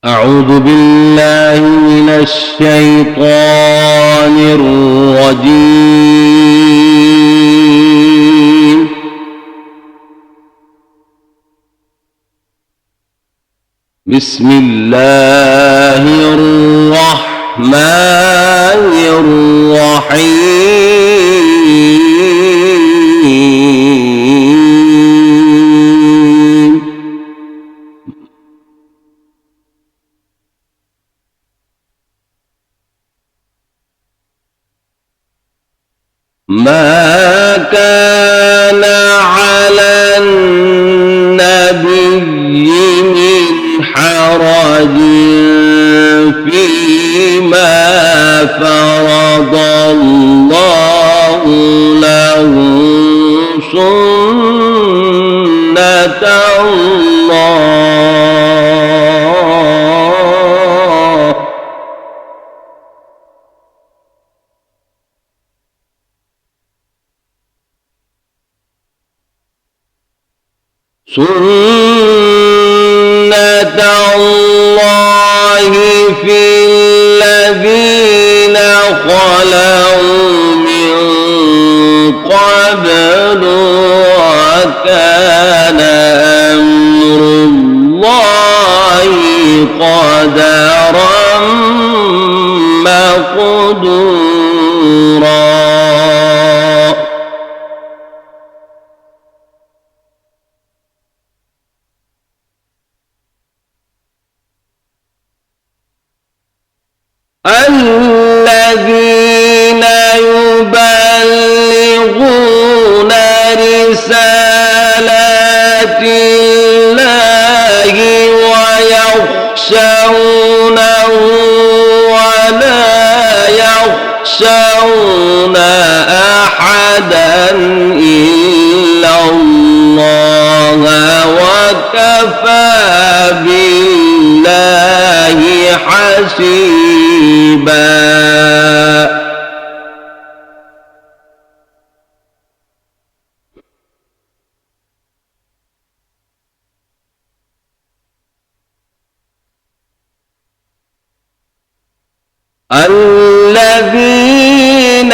أعوذ بالله من الشيطان الرجيم. بسم الله الرحمن الرحيم. ما كان على النبي من حرج فيما فرض الله له، سنة الله في الذين خلوا من قبل، وكان أمر الله قدرا مقدورا. الذين يبلغون رسالات الله ويخشونه ولا يخشون أحدا إلا الله، وكفى بالله حسيبا. الذين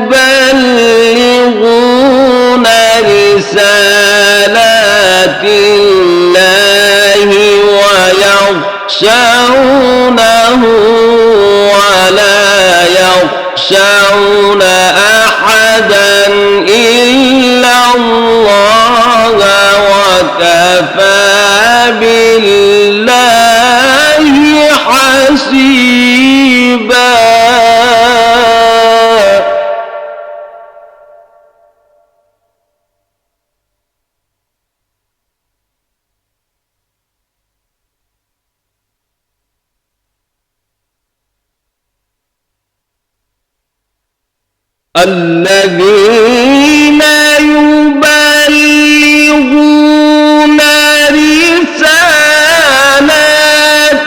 يبلغون رسالات الله ويخشونه ولا يخشون أحدا إلا الله، وكفى بالله حسيبا. الذين يبلغون رسالات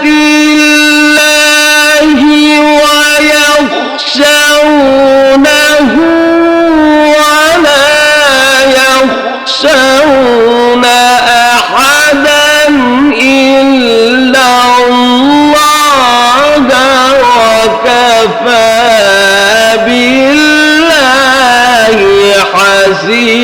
الله ويخشونه ولا يخشون أحدا إلا الله، وكفى بالله حسيبا.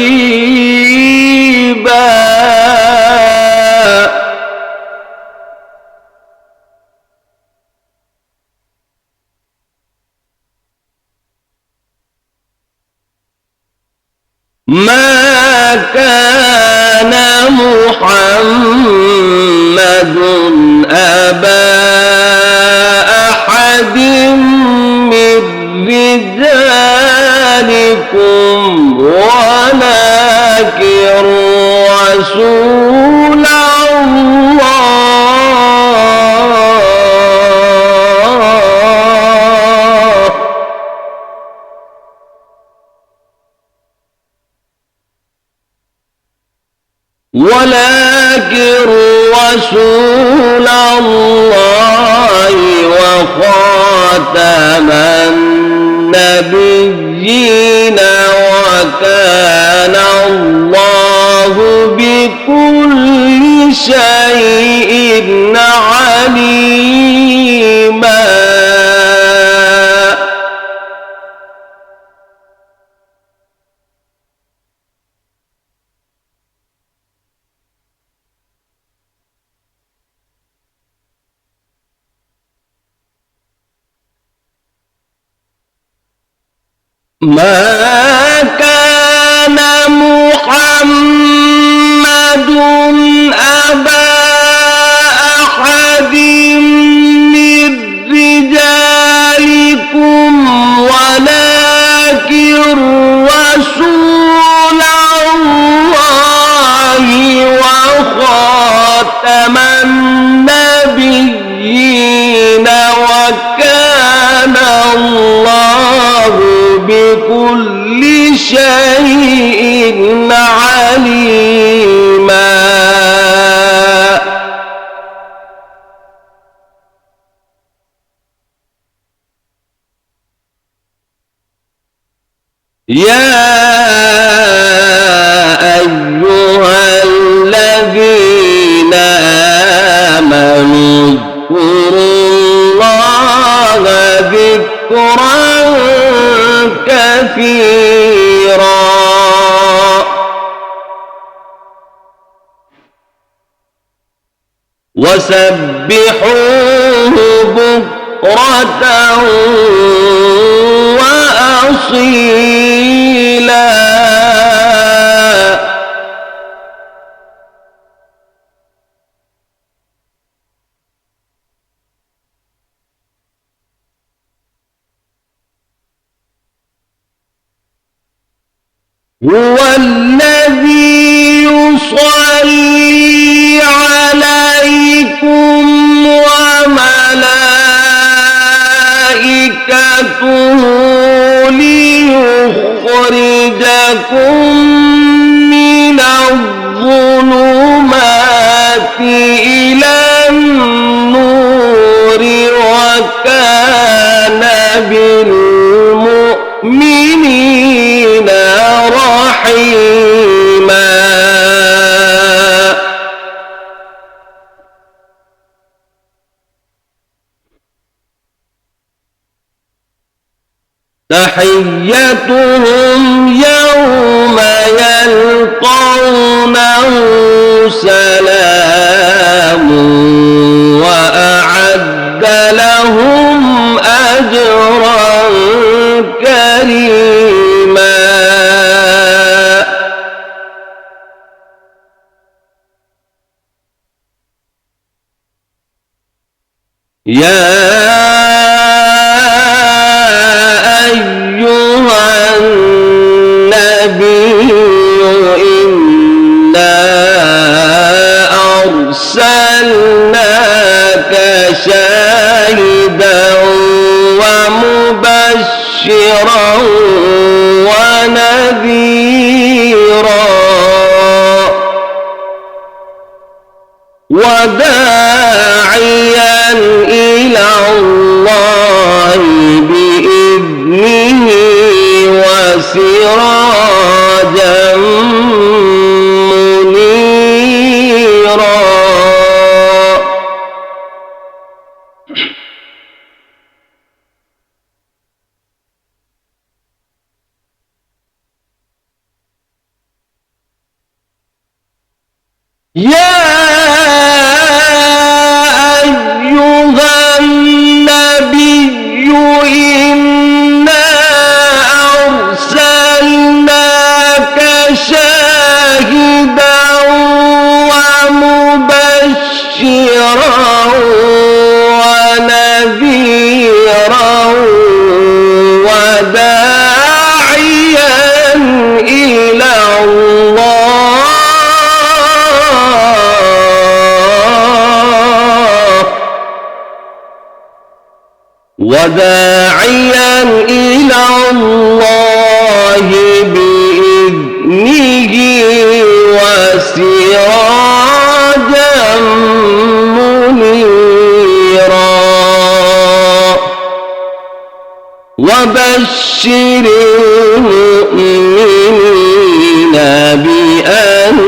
ما كان محمد أبا أحد من رجالكم ولكن رسول الله، ولكن رسول الله وخاتم النبيين، وكان الله بكل شيء عليما. ما كان محمد أبا أحد من رجالكم ولكن رسول الله وخاتم النبيين وكان الله بكل شيء عليما. يا أيها الذين آمنوا اذكروا الله ذكرا كثيرا وسبحوه بكرة وأصيلا. هو الذي يصلي عليكم وملائكته ليخرجكم من الظلمات إلى النور وكان بالمؤمنين رحيما. تحيتهم يوم يلقونه سلام وأعد لهم أجرا كريما. يا أيها النبي إنا أرسلناك شاهدا ومبشرا ونذيرا وداعيا إلى الله بإذنه وسراجا منيرا. يا أيها النبي إنا أرسلناك شاهدا ومبشرا ونذيرا وداعيا إلى الله بإذنه وسراجا منيرا. وبشر المؤمنين بأن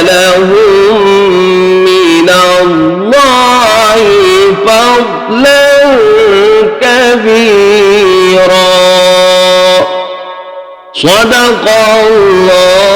لهم فضلا كبيرا. صدق الله